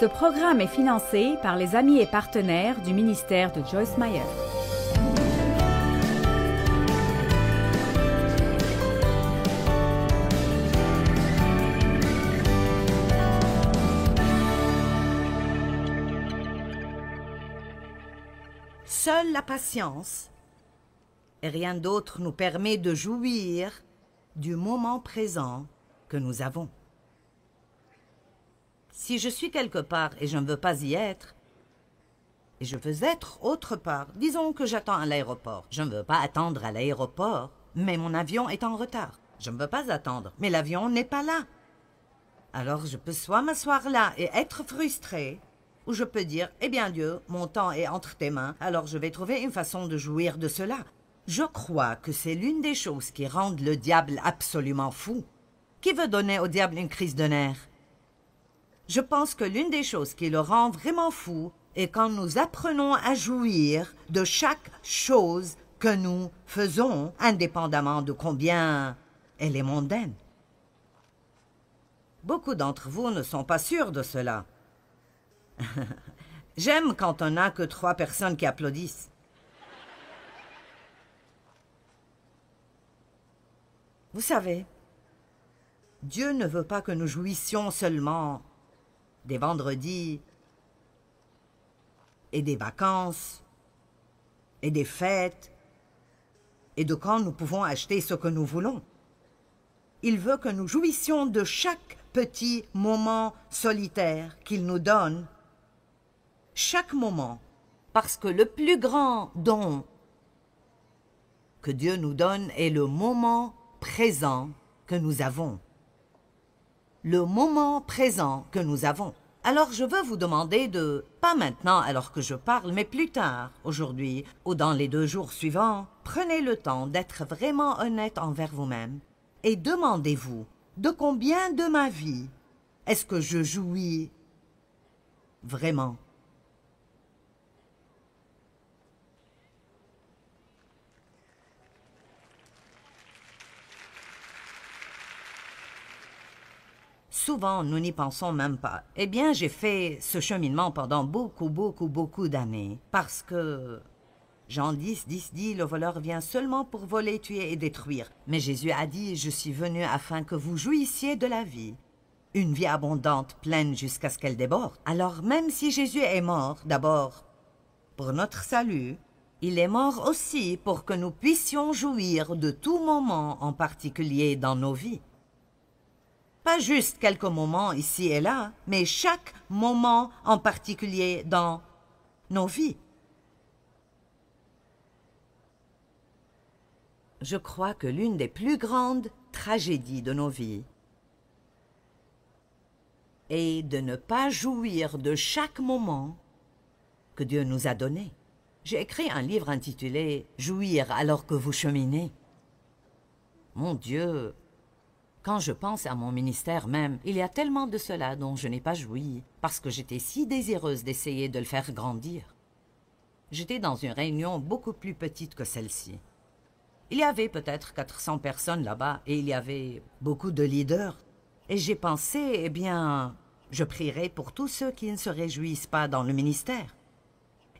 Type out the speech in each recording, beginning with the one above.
Ce programme est financé par les amis et partenaires du ministère de Joyce Meyer. Seule la patience et rien d'autre nous permet de jouir du moment présent que nous avons. Si je suis quelque part et je ne veux pas y être, et je veux être autre part, disons que j'attends à l'aéroport. Je ne veux pas attendre à l'aéroport, mais mon avion est en retard. Je ne veux pas attendre, mais l'avion n'est pas là. Alors je peux soit m'asseoir là et être frustré, ou je peux dire, eh bien Dieu, mon temps est entre tes mains, alors je vais trouver une façon de jouir de cela. Je crois que c'est l'une des choses qui rendent le diable absolument fou. Qui veut donner au diable une crise de nerfs? Je pense que l'une des choses qui le rend vraiment fou est quand nous apprenons à jouir de chaque chose que nous faisons, indépendamment de combien elle est mondaine. Beaucoup d'entre vous ne sont pas sûrs de cela. J'aime quand on n'a que 3 personnes qui applaudissent. Vous savez, Dieu ne veut pas que nous jouissions seulement des vendredis et des vacances et des fêtes et de quand nous pouvons acheter ce que nous voulons. Il veut que nous jouissions de chaque petit moment solitaire qu'il nous donne, chaque moment, parce que le plus grand don que Dieu nous donne est le moment présent que nous avons. Le moment présent que nous avons. Alors je veux vous demander de, pas maintenant alors que je parle, mais plus tard, aujourd'hui ou dans les 2 jours suivants, prenez le temps d'être vraiment honnête envers vous-même et demandez-vous, de combien de ma vie est-ce que je jouis vraiment? Souvent, nous n'y pensons même pas. Eh bien, j'ai fait ce cheminement pendant beaucoup d'années. Parce que Jean 10 dit, le voleur vient seulement pour voler, tuer et détruire. Mais Jésus a dit, je suis venu afin que vous jouissiez de la vie. Une vie abondante, pleine jusqu'à ce qu'elle déborde. Alors, même si Jésus est mort, d'abord, pour notre salut, il est mort aussi pour que nous puissions jouir de tout moment en particulier dans nos vies. Pas juste quelques moments ici et là, mais chaque moment en particulier dans nos vies. Je crois que l'une des plus grandes tragédies de nos vies est de ne pas jouir de chaque moment que Dieu nous a donné. J'ai écrit un livre intitulé « Jouir alors que vous cheminez ». Mon Dieu! Quand je pense à mon ministère même, il y a tellement de cela dont je n'ai pas joui, parce que j'étais si désireuse d'essayer de le faire grandir. J'étais dans une réunion beaucoup plus petite que celle-ci. Il y avait peut-être 400 personnes là-bas, et il y avait beaucoup de leaders. Et j'ai pensé, eh bien, je prierai pour tous ceux qui ne se réjouissent pas dans le ministère.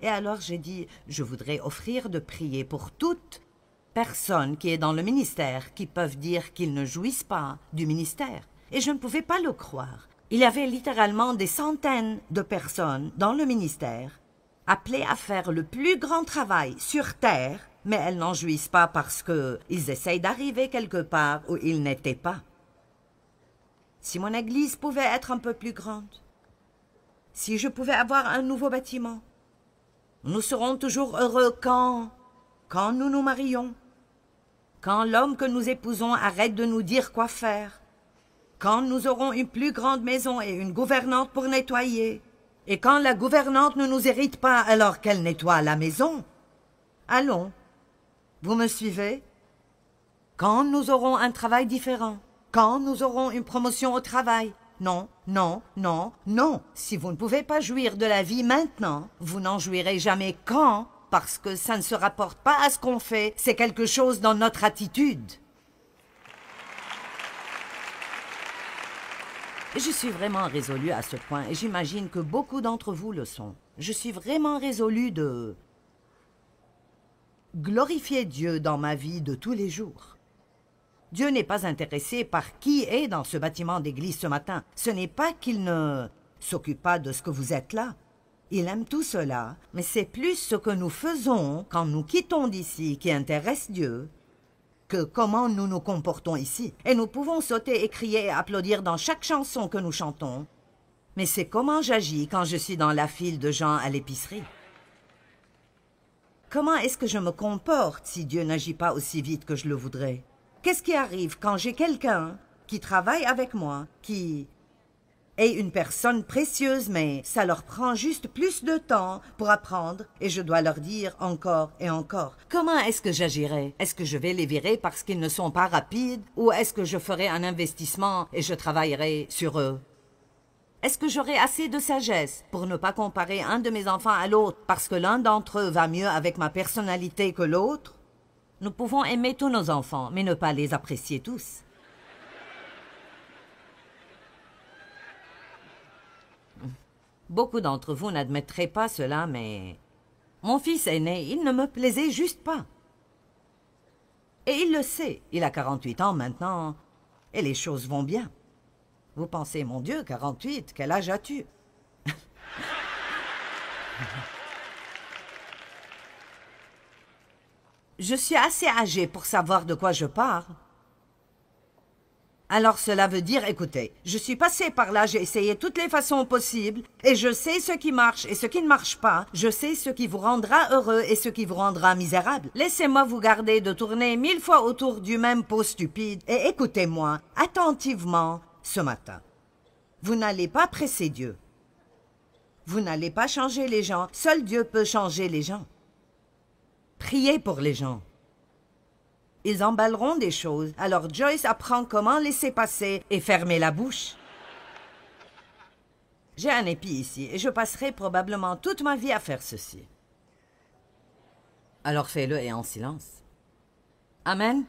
Et alors j'ai dit, je voudrais offrir de prier pour toutes personne qui est dans le ministère qui peuvent dire qu'ils ne jouissent pas du ministère. Et je ne pouvais pas le croire. Il y avait littéralement des centaines de personnes dans le ministère appelées à faire le plus grand travail sur terre, mais elles n'en jouissent pas parce qu'ils essayent d'arriver quelque part où ils n'étaient pas. Si mon église pouvait être un peu plus grande, si je pouvais avoir un nouveau bâtiment, nous serons toujours heureux quand nous nous marions, quand l'homme que nous épousons arrête de nous dire quoi faire, quand nous aurons une plus grande maison et une gouvernante pour nettoyer, et quand la gouvernante ne nous hérite pas alors qu'elle nettoie la maison. Allons, vous me suivez? Quand nous aurons un travail différent, quand nous aurons une promotion au travail. Non, non, non, non. Si vous ne pouvez pas jouir de la vie maintenant, vous n'en jouirez jamais quand? Parce que ça ne se rapporte pas à ce qu'on fait, c'est quelque chose dans notre attitude. Je suis vraiment résolue à ce point et j'imagine que beaucoup d'entre vous le sont. Je suis vraiment résolue de glorifier Dieu dans ma vie de tous les jours. Dieu n'est pas intéressé par qui est dans ce bâtiment d'église ce matin. Ce n'est pas qu'il ne s'occupe pas de ce que vous êtes là. Il aime tout cela, mais c'est plus ce que nous faisons quand nous quittons d'ici qui intéresse Dieu que comment nous nous comportons ici. Et nous pouvons sauter et crier et applaudir dans chaque chanson que nous chantons. Mais c'est comment j'agis quand je suis dans la file de gens à l'épicerie. Comment est-ce que je me comporte si Dieu n'agit pas aussi vite que je le voudrais? Qu'est-ce qui arrive quand j'ai quelqu'un qui travaille avec moi, qui est une personne précieuse, mais ça leur prend juste plus de temps pour apprendre et je dois leur dire encore et encore? Comment est-ce que j'agirai? Est-ce que je vais les virer parce qu'ils ne sont pas rapides ou est-ce que je ferai un investissement et je travaillerai sur eux? Est-ce que j'aurai assez de sagesse pour ne pas comparer un de mes enfants à l'autre parce que l'un d'entre eux va mieux avec ma personnalité que l'autre? Nous pouvons aimer tous nos enfants, mais ne pas les apprécier tous. Beaucoup d'entre vous n'admettraient pas cela, mais mon fils aîné, il ne me plaisait juste pas. Et il le sait, il a 48 ans maintenant, et les choses vont bien. Vous pensez, mon Dieu, 48, quel âge as-tu? Je suis assez âgée pour savoir de quoi je parle. Alors cela veut dire, écoutez, je suis passée par là, j'ai essayé toutes les façons possibles, et je sais ce qui marche et ce qui ne marche pas. Je sais ce qui vous rendra heureux et ce qui vous rendra misérable. Laissez-moi vous garder de tourner 1000 fois autour du même pot stupide, et écoutez-moi attentivement ce matin. Vous n'allez pas presser Dieu. Vous n'allez pas changer les gens. Seul Dieu peut changer les gens. Priez pour les gens. Ils emballeront des choses. Alors Joyce apprend comment laisser passer et fermer la bouche. J'ai un épi ici et je passerai probablement toute ma vie à faire ceci. Alors fais-le et en silence. Amen.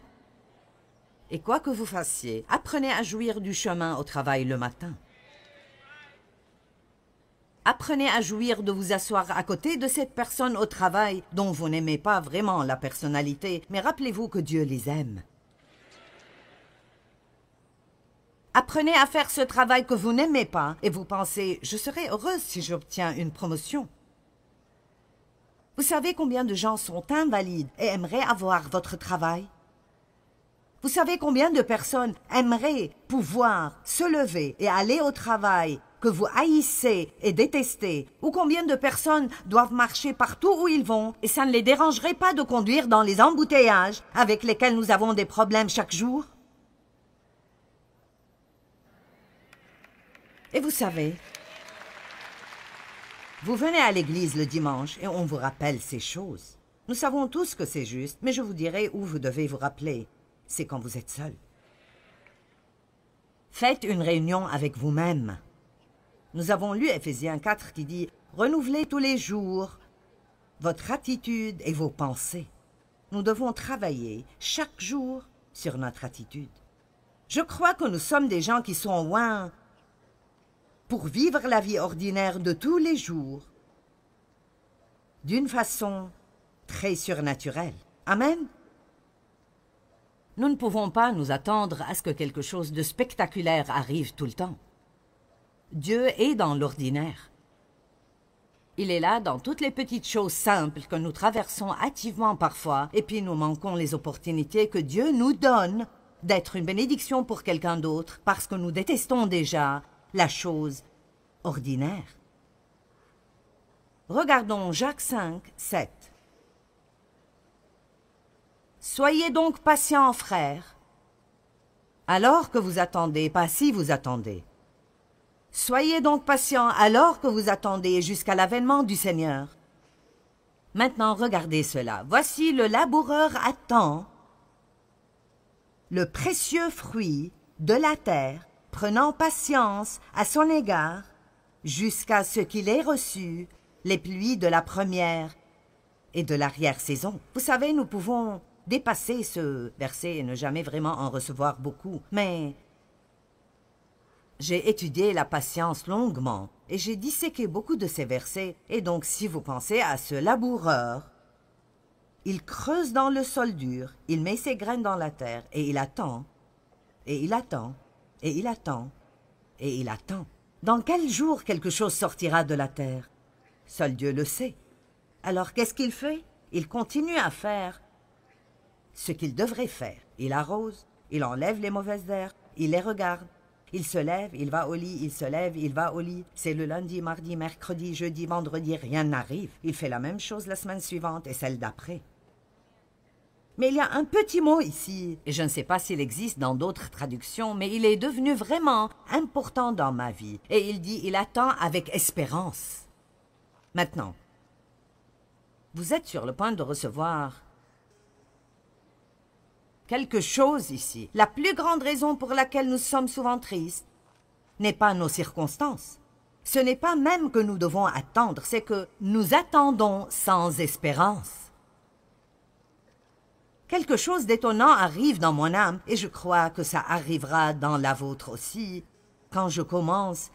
Et quoi que vous fassiez, apprenez à jouir du chemin au travail le matin. Apprenez à jouir de vous asseoir à côté de cette personne au travail dont vous n'aimez pas vraiment la personnalité, mais rappelez-vous que Dieu les aime. Apprenez à faire ce travail que vous n'aimez pas et vous pensez « Je serai heureuse si j'obtiens une promotion ». Vous savez combien de gens sont invalides et aimeraient avoir votre travail? Vous savez combien de personnes aimeraient pouvoir se lever et aller au travail que vous haïssez et détestez, ou combien de personnes doivent marcher partout où ils vont et ça ne les dérangerait pas de conduire dans les embouteillages avec lesquels nous avons des problèmes chaque jour? Et vous savez, vous venez à l'église le dimanche et on vous rappelle ces choses. Nous savons tous que c'est juste, mais je vous dirai où vous devez vous rappeler. C'est quand vous êtes seul. Faites une réunion avec vous-même. Nous avons lu Éphésiens 4 qui dit « Renouvelez tous les jours votre attitude et vos pensées. » Nous devons travailler chaque jour sur notre attitude. Je crois que nous sommes des gens qui sont loin pour vivre la vie ordinaire de tous les jours d'une façon très surnaturelle. Amen. Nous ne pouvons pas nous attendre à ce que quelque chose de spectaculaire arrive tout le temps. Dieu est dans l'ordinaire. Il est là dans toutes les petites choses simples que nous traversons hâtivement parfois, et puis nous manquons les opportunités que Dieu nous donne d'être une bénédiction pour quelqu'un d'autre, parce que nous détestons déjà la chose ordinaire. Regardons Jacques 5, 7. Soyez donc patients, frères, alors que vous attendez, pas si vous attendez. Soyez donc patients alors que vous attendez jusqu'à l'avènement du Seigneur. Maintenant, regardez cela. Voici le laboureur attend le précieux fruit de la terre, prenant patience à son égard, jusqu'à ce qu'il ait reçu les pluies de la première et de l'arrière-saison. Vous savez, nous pouvons dépasser ce verset et ne jamais vraiment en recevoir beaucoup, mais J'ai étudié la patience longuement, et j'ai disséqué beaucoup de ces versets, et donc si vous pensez à ce laboureur, il creuse dans le sol dur, il met ses graines dans la terre, et il attend, et il attend, et il attend, et il attend. Dans quel jour quelque chose sortira de la terre? Seul Dieu le sait. Alors qu'est-ce qu'il fait? Il continue à faire ce qu'il devrait faire. Il arrose, il enlève les mauvaises herbes, il les regarde. Il se lève, il va au lit, il se lève, il va au lit. C'est le lundi, mardi, mercredi, jeudi, vendredi, rien n'arrive. Il fait la même chose la semaine suivante et celle d'après. Mais il y a un petit mot ici, et je ne sais pas s'il existe dans d'autres traductions, mais il est devenu vraiment important dans ma vie. Et il dit, il attend avec espérance. Maintenant, vous êtes sur le point de recevoir quelque chose ici. La plus grande raison pour laquelle nous sommes souvent tristes n'est pas nos circonstances. Ce n'est pas même que nous devons attendre, c'est que nous attendons sans espérance. Quelque chose d'étonnant arrive dans mon âme, et je crois que ça arrivera dans la vôtre aussi, quand je commence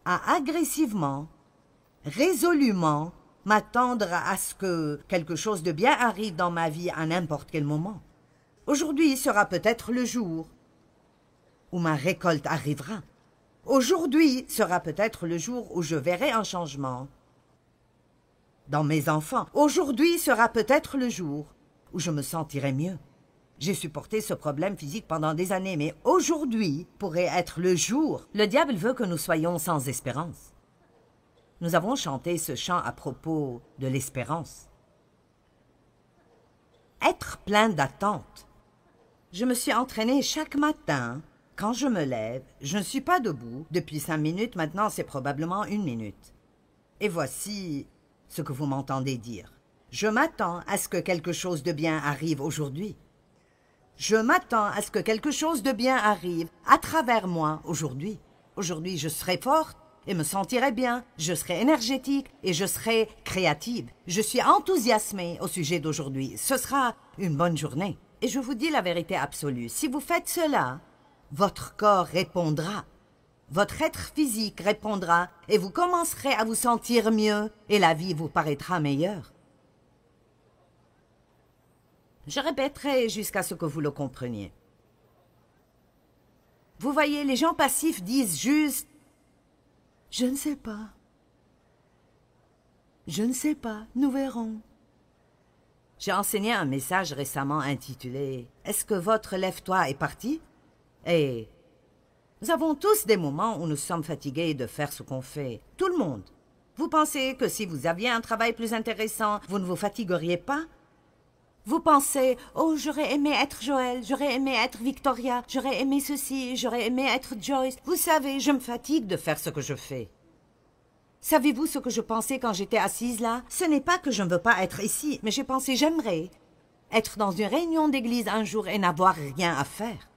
à agressivement, résolument, m'attendre à ce que quelque chose de bien arrive dans ma vie à n'importe quel moment. Aujourd'hui sera peut-être le jour où ma récolte arrivera. Aujourd'hui sera peut-être le jour où je verrai un changement dans mes enfants. Aujourd'hui sera peut-être le jour où je me sentirai mieux. J'ai supporté ce problème physique pendant des années, mais aujourd'hui pourrait être le jour. Le diable veut que nous soyons sans espérance. Nous avons chanté ce chant à propos de l'espérance. Être plein d'attente. Je me suis entraînée chaque matin. Quand je me lève, je ne suis pas debout. Depuis 5 minutes, maintenant c'est probablement 1 minute. Et voici ce que vous m'entendez dire. Je m'attends à ce que quelque chose de bien arrive aujourd'hui. Je m'attends à ce que quelque chose de bien arrive à travers moi aujourd'hui. Aujourd'hui, je serai forte et me sentirai bien. Je serai énergétique et je serai créative. Je suis enthousiasmée au sujet d'aujourd'hui. Ce sera une bonne journée. Et je vous dis la vérité absolue. Si vous faites cela, votre corps répondra. Votre être physique répondra et vous commencerez à vous sentir mieux et la vie vous paraîtra meilleure. Je répéterai jusqu'à ce que vous le compreniez. Vous voyez, les gens passifs disent juste « Je ne sais pas. Je ne sais pas, nous verrons. » J'ai enseigné un message récemment intitulé « Est-ce que votre lève-toi est parti ?» Et nous avons tous des moments où nous sommes fatigués de faire ce qu'on fait. Tout le monde. Vous pensez que si vous aviez un travail plus intéressant, vous ne vous fatigueriez pas? Vous pensez « Oh, j'aurais aimé être Joël, j'aurais aimé être Victoria, j'aurais aimé ceci, j'aurais aimé être Joyce. » Vous savez, je me fatigue de faire ce que je fais. Savez-vous ce que je pensais quand j'étais assise là? Ce n'est pas que je ne veux pas être ici, mais j'ai pensé « J'aimerais être dans une réunion d'église un jour et n'avoir rien à faire. »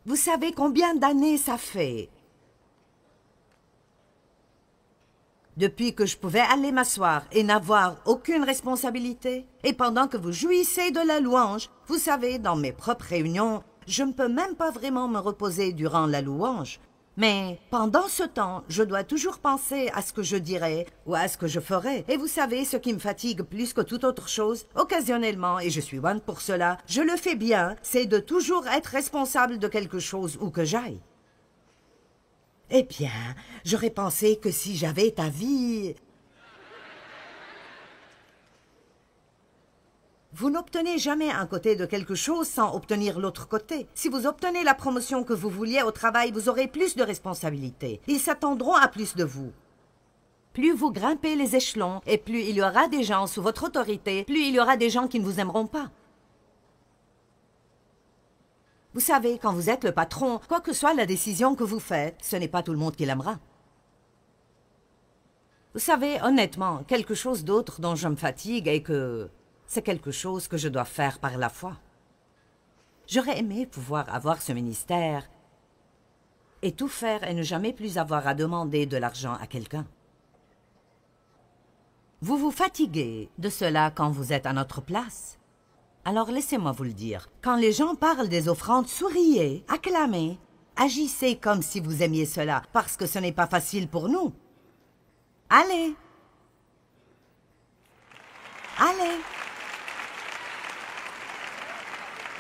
Vous savez combien d'années ça fait? Depuis que je pouvais aller m'asseoir et n'avoir aucune responsabilité, et pendant que vous jouissez de la louange, vous savez, dans mes propres réunions, je ne peux même pas vraiment me reposer durant la louange. Mais pendant ce temps, je dois toujours penser à ce que je dirais ou à ce que je ferais. Et vous savez, ce qui me fatigue plus que toute autre chose, occasionnellement, et je suis bonne pour cela, je le fais bien, c'est de toujours être responsable de quelque chose où que j'aille. Eh bien, j'aurais pensé que si j'avais ta vie... Vous n'obtenez jamais un côté de quelque chose sans obtenir l'autre côté. Si vous obtenez la promotion que vous vouliez au travail, vous aurez plus de responsabilités. Ils s'attendront à plus de vous. Plus vous grimpez les échelons, et plus il y aura des gens sous votre autorité, plus il y aura des gens qui ne vous aimeront pas. Vous savez, quand vous êtes le patron, quoi que soit la décision que vous faites, ce n'est pas tout le monde qui l'aimera. Vous savez, honnêtement, quelque chose d'autre dont je me fatigue est que c'est quelque chose que je dois faire par la foi. J'aurais aimé pouvoir avoir ce ministère et tout faire et ne jamais plus avoir à demander de l'argent à quelqu'un. Vous vous fatiguez de cela quand vous êtes à notre place. Alors laissez-moi vous le dire. Quand les gens parlent des offrandes, souriez, acclamez, agissez comme si vous aimiez cela, parce que ce n'est pas facile pour nous. Allez. Allez.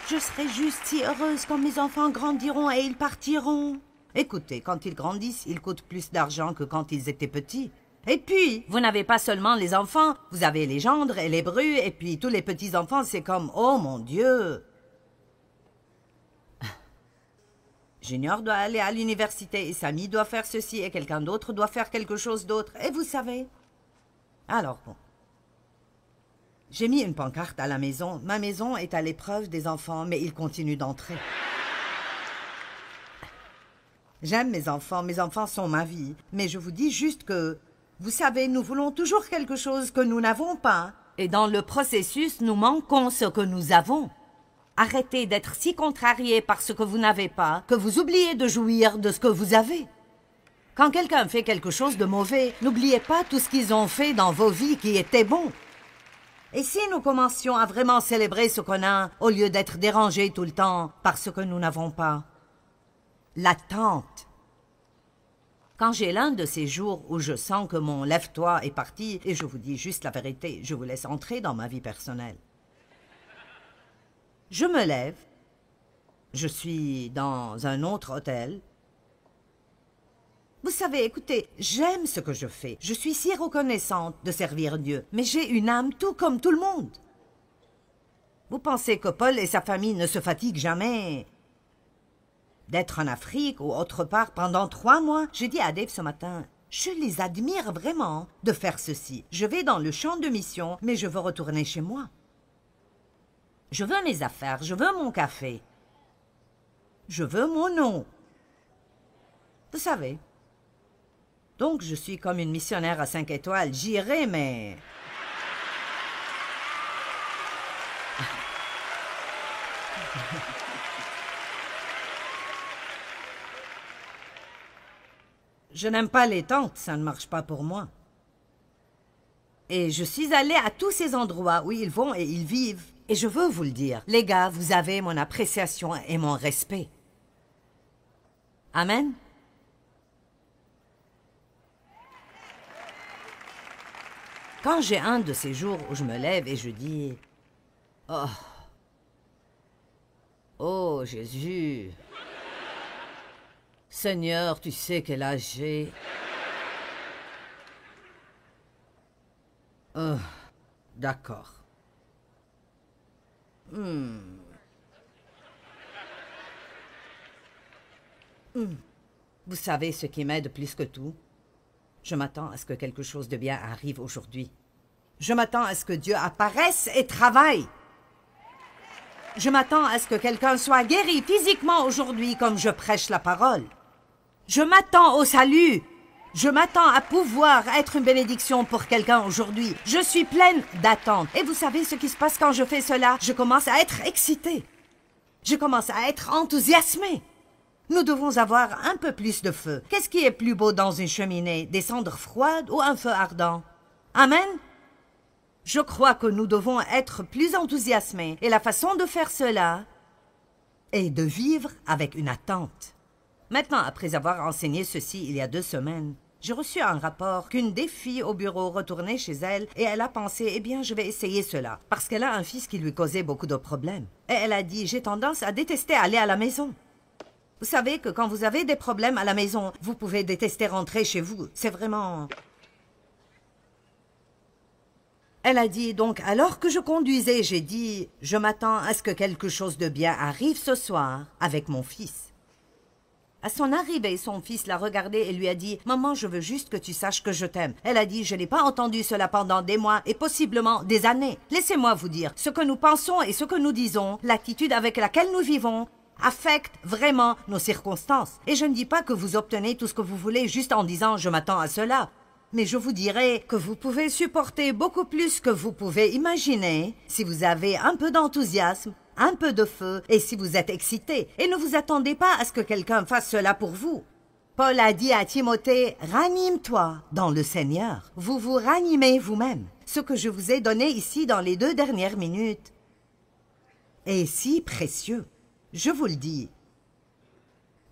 Je serai juste si heureuse quand mes enfants grandiront et ils partiront. Écoutez, quand ils grandissent, ils coûtent plus d'argent que quand ils étaient petits. Et puis, vous n'avez pas seulement les enfants, vous avez les gendres et les brus, et puis tous les petits-enfants, c'est comme, oh mon Dieu. Junior doit aller à l'université, et Samy doit faire ceci, et quelqu'un d'autre doit faire quelque chose d'autre, et vous savez. Alors bon. J'ai mis une pancarte à la maison. Ma maison est à l'épreuve des enfants, mais ils continuent d'entrer. J'aime mes enfants sont ma vie. Mais je vous dis juste que, vous savez, nous voulons toujours quelque chose que nous n'avons pas. Et dans le processus, nous manquons ce que nous avons. Arrêtez d'être si contrariés par ce que vous n'avez pas, que vous oubliez de jouir de ce que vous avez. Quand quelqu'un fait quelque chose de mauvais, n'oubliez pas tout ce qu'ils ont fait dans vos vies qui était bon. Et si nous commencions à vraiment célébrer ce qu'on a, au lieu d'être dérangés tout le temps par ce que nous n'avons pas? L'attente. Quand j'ai l'un de ces jours où je sens que mon lève-toi est parti, et je vous dis juste la vérité, je vous laisse entrer dans ma vie personnelle. Je me lève, je suis dans un autre hôtel. Vous savez, écoutez, j'aime ce que je fais. Je suis si reconnaissante de servir Dieu, mais j'ai une âme tout comme tout le monde. Vous pensez que Paul et sa famille ne se fatiguent jamais d'être en Afrique ou autre part pendant 3 mois? J'ai dit à Dave ce matin, je les admire vraiment de faire ceci. Je vais dans le champ de mission, mais je veux retourner chez moi. Je veux mes affaires, je veux mon café. Je veux mon nom. Vous savez. Donc, je suis comme une missionnaire à 5 étoiles. J'irai, mais... Je n'aime pas les tentes, ça ne marche pas pour moi. Et je suis allée à tous ces endroits où ils vont et ils vivent. Et je veux vous le dire, les gars, vous avez mon appréciation et mon respect. Amen. Quand j'ai un de ces jours où je me lève et je dis « Oh, oh Jésus, Seigneur, tu sais quel âge j'ai. D'accord. Vous savez ce qui m'aide plus que tout? Je m'attends à ce que quelque chose de bien arrive aujourd'hui. Je m'attends à ce que Dieu apparaisse et travaille. Je m'attends à ce que quelqu'un soit guéri physiquement aujourd'hui comme je prêche la parole. Je m'attends au salut. Je m'attends à pouvoir être une bénédiction pour quelqu'un aujourd'hui. Je suis pleine d'attente. Et vous savez ce qui se passe quand je fais cela? Je commence à être excitée. Je commence à être enthousiasmée. Nous devons avoir un peu plus de feu. Qu'est-ce qui est plus beau dans une cheminée? Des cendres froides ou un feu ardent? Amen? Je crois que nous devons être plus enthousiasmés. Et la façon de faire cela est de vivre avec une attente. Maintenant, après avoir enseigné ceci il y a 2 semaines, j'ai reçu un rapport qu'une des filles au bureau retournait chez elle et elle a pensé, eh bien, je vais essayer cela, parce qu'elle a un fils qui lui causait beaucoup de problèmes. Et elle a dit, j'ai tendance à détester aller à la maison. Vous savez que quand vous avez des problèmes à la maison, vous pouvez détester rentrer chez vous. C'est vraiment... Elle a dit, donc, alors que je conduisais, j'ai dit, je m'attends à ce que quelque chose de bien arrive ce soir avec mon fils. À son arrivée, son fils l'a regardée et lui a dit « Maman, je veux juste que tu saches que je t'aime. » Elle a dit « Je n'ai pas entendu cela pendant des mois et possiblement des années. Laissez-moi vous dire, ce que nous pensons et ce que nous disons, l'attitude avec laquelle nous vivons, affecte vraiment nos circonstances. Et je ne dis pas que vous obtenez tout ce que vous voulez juste en disant « Je m'attends à cela ». Mais je vous dirai que vous pouvez supporter beaucoup plus que vous pouvez imaginer si vous avez un peu d'enthousiasme, un peu de feu et si vous êtes excité. Et ne vous attendez pas à ce que quelqu'un fasse cela pour vous. Paul a dit à Timothée, « Ranime-toi dans le Seigneur. » Vous vous ranimez vous-même. Ce que je vous ai donné ici dans les 2 dernières minutes est si précieux. Je vous le dis.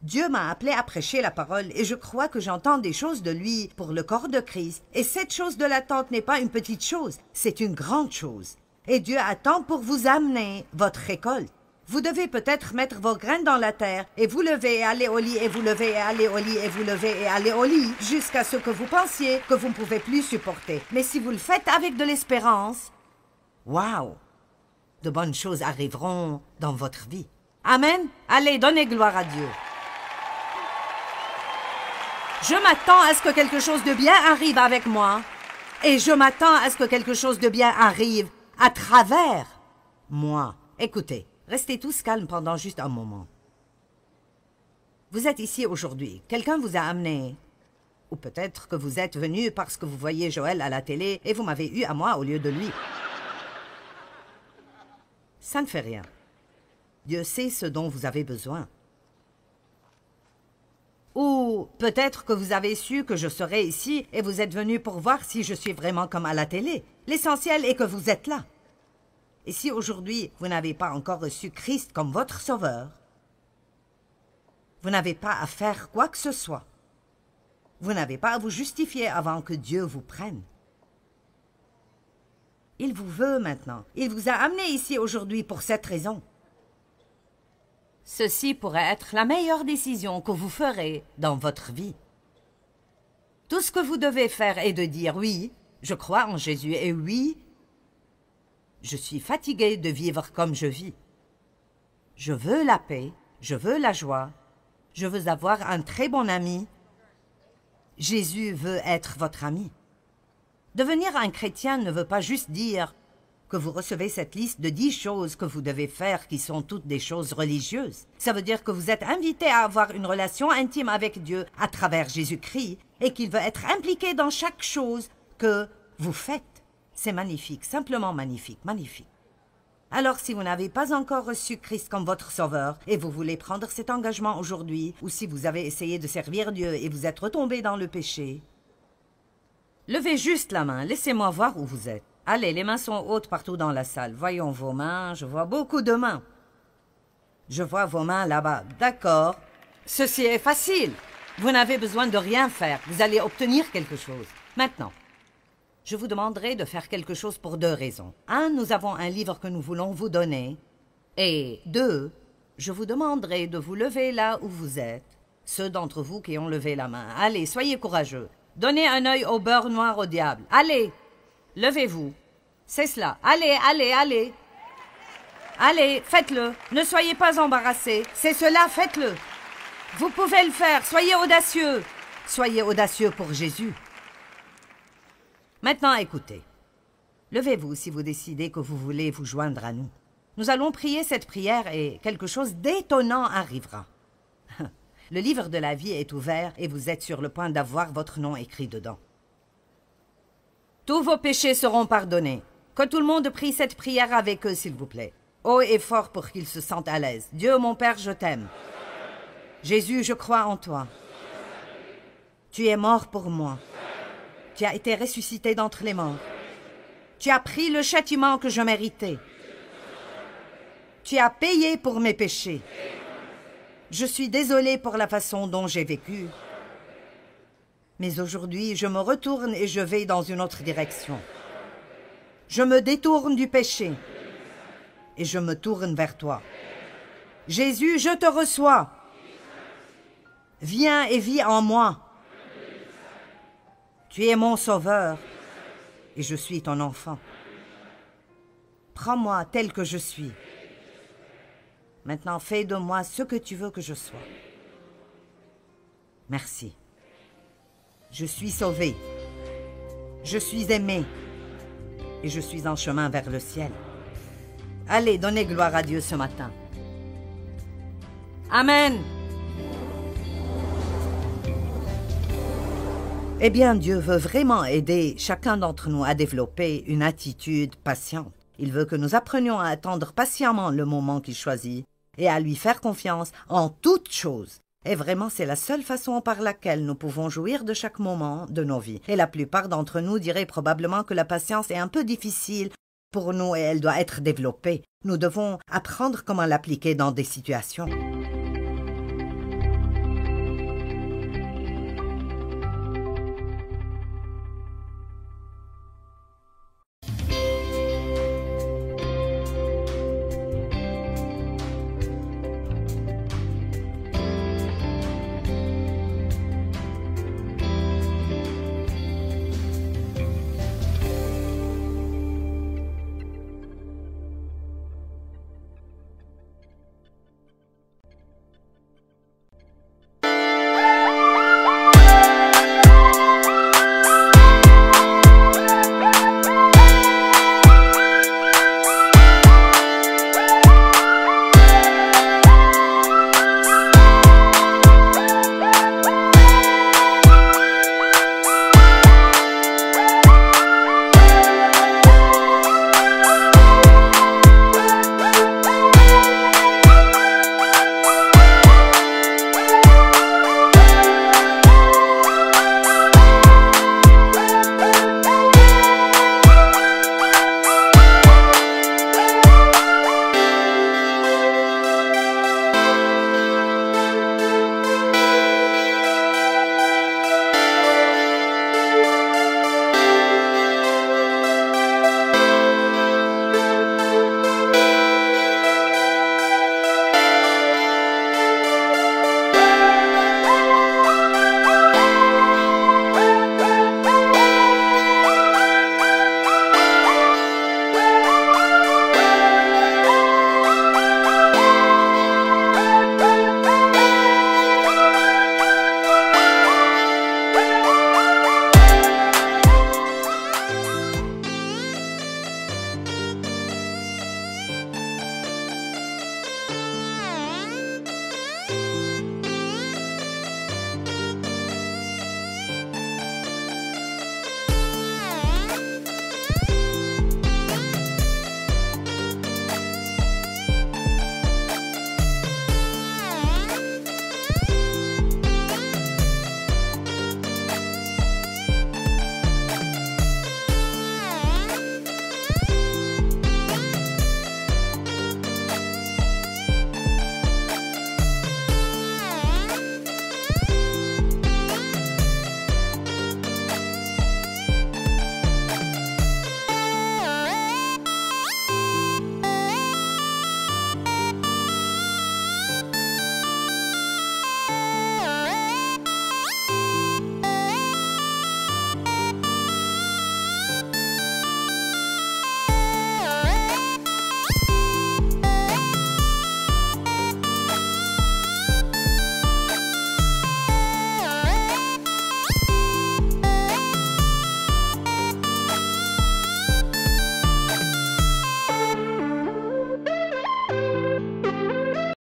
Dieu m'a appelé à prêcher la parole et je crois que j'entends des choses de lui pour le corps de Christ. Et cette chose de l'attente n'est pas une petite chose, c'est une grande chose. Et Dieu attend pour vous amener votre récolte. Vous devez peut-être mettre vos graines dans la terre et vous lever et aller au lit et vous lever et aller au lit et vous lever et aller au lit jusqu'à ce que vous pensiez que vous ne pouvez plus supporter. Mais si vous le faites avec de l'espérance, waouh, de bonnes choses arriveront dans votre vie. Amen. Allez, donnez gloire à Dieu. Je m'attends à ce que quelque chose de bien arrive avec moi et je m'attends à ce que quelque chose de bien arrive à travers moi. Écoutez, restez tous calmes pendant juste un moment. Vous êtes ici aujourd'hui. Quelqu'un vous a amené. Ou peut-être que vous êtes venu parce que vous voyez Joël à la télé et vous m'avez eu à moi au lieu de lui. Ça ne fait rien. Dieu sait ce dont vous avez besoin. Ou peut-être que vous avez su que je serais ici et vous êtes venu pour voir si je suis vraiment comme à la télé. L'essentiel est que vous êtes là. Et si aujourd'hui vous n'avez pas encore reçu Christ comme votre sauveur, vous n'avez pas à faire quoi que ce soit. Vous n'avez pas à vous justifier avant que Dieu vous prenne. Il vous veut maintenant. Il vous a amené ici aujourd'hui pour cette raison. Ceci pourrait être la meilleure décision que vous ferez dans votre vie. Tout ce que vous devez faire est de dire « Oui, je crois en Jésus et oui, je suis fatigué de vivre comme je vis. Je veux la paix, je veux la joie, je veux avoir un très bon ami. Jésus veut être votre ami. » Devenir un chrétien ne veut pas juste dire que vous recevez cette liste de 10 choses que vous devez faire qui sont toutes des choses religieuses. Ça veut dire que vous êtes invité à avoir une relation intime avec Dieu à travers Jésus-Christ et qu'il veut être impliqué dans chaque chose que vous faites. C'est magnifique, simplement magnifique, magnifique. Alors si vous n'avez pas encore reçu Christ comme votre sauveur et vous voulez prendre cet engagement aujourd'hui, ou si vous avez essayé de servir Dieu et vous êtes retombé dans le péché, levez juste la main, laissez-moi voir où vous êtes. Allez, les mains sont hautes partout dans la salle. Voyons vos mains, je vois beaucoup de mains. Je vois vos mains là-bas, d'accord. Ceci est facile. Vous n'avez besoin de rien faire, vous allez obtenir quelque chose. Maintenant, je vous demanderai de faire quelque chose pour 2 raisons. 1, nous avons un livre que nous voulons vous donner. Et 2, je vous demanderai de vous lever là où vous êtes. Ceux d'entre vous qui ont levé la main. Allez, soyez courageux. Donnez un œil au beurre noir au diable. Allez, levez-vous. C'est cela. Allez, allez, allez. Allez, faites-le. Ne soyez pas embarrassés. C'est cela, faites-le. Vous pouvez le faire. Soyez audacieux. Soyez audacieux pour Jésus. Maintenant, écoutez. Levez-vous si vous décidez que vous voulez vous joindre à nous. Nous allons prier cette prière et quelque chose d'étonnant arrivera. Le livre de la vie est ouvert et vous êtes sur le point d'avoir votre nom écrit dedans. Tous vos péchés seront pardonnés. Que tout le monde prie cette prière avec eux, s'il vous plaît. Haut et fort pour qu'ils se sentent à l'aise. Dieu, mon Père, je t'aime. Jésus, je crois en toi. Tu es mort pour moi. Tu as été ressuscité d'entre les morts. Tu as pris le châtiment que je méritais. Tu as payé pour mes péchés. Je suis désolé pour la façon dont j'ai vécu. Mais aujourd'hui, je me retourne et je vais dans une autre direction. Je me détourne du péché et je me tourne vers toi. Jésus, je te reçois. Viens et vis en moi. Tu es mon sauveur et je suis ton enfant. Prends-moi tel que je suis. Maintenant, fais de moi ce que tu veux que je sois. Merci. Je suis sauvé. Je suis aimé. Et je suis en chemin vers le ciel. Allez, donnez gloire à Dieu ce matin. Amen. Eh bien, Dieu veut vraiment aider chacun d'entre nous à développer une attitude patiente. Il veut que nous apprenions à attendre patiemment le moment qu'il choisit et à lui faire confiance en toutes choses. Et vraiment, c'est la seule façon par laquelle nous pouvons jouir de chaque moment de nos vies. Et la plupart d'entre nous diraient probablement que la patience est un peu difficile pour nous et elle doit être développée. Nous devons apprendre comment l'appliquer dans des situations.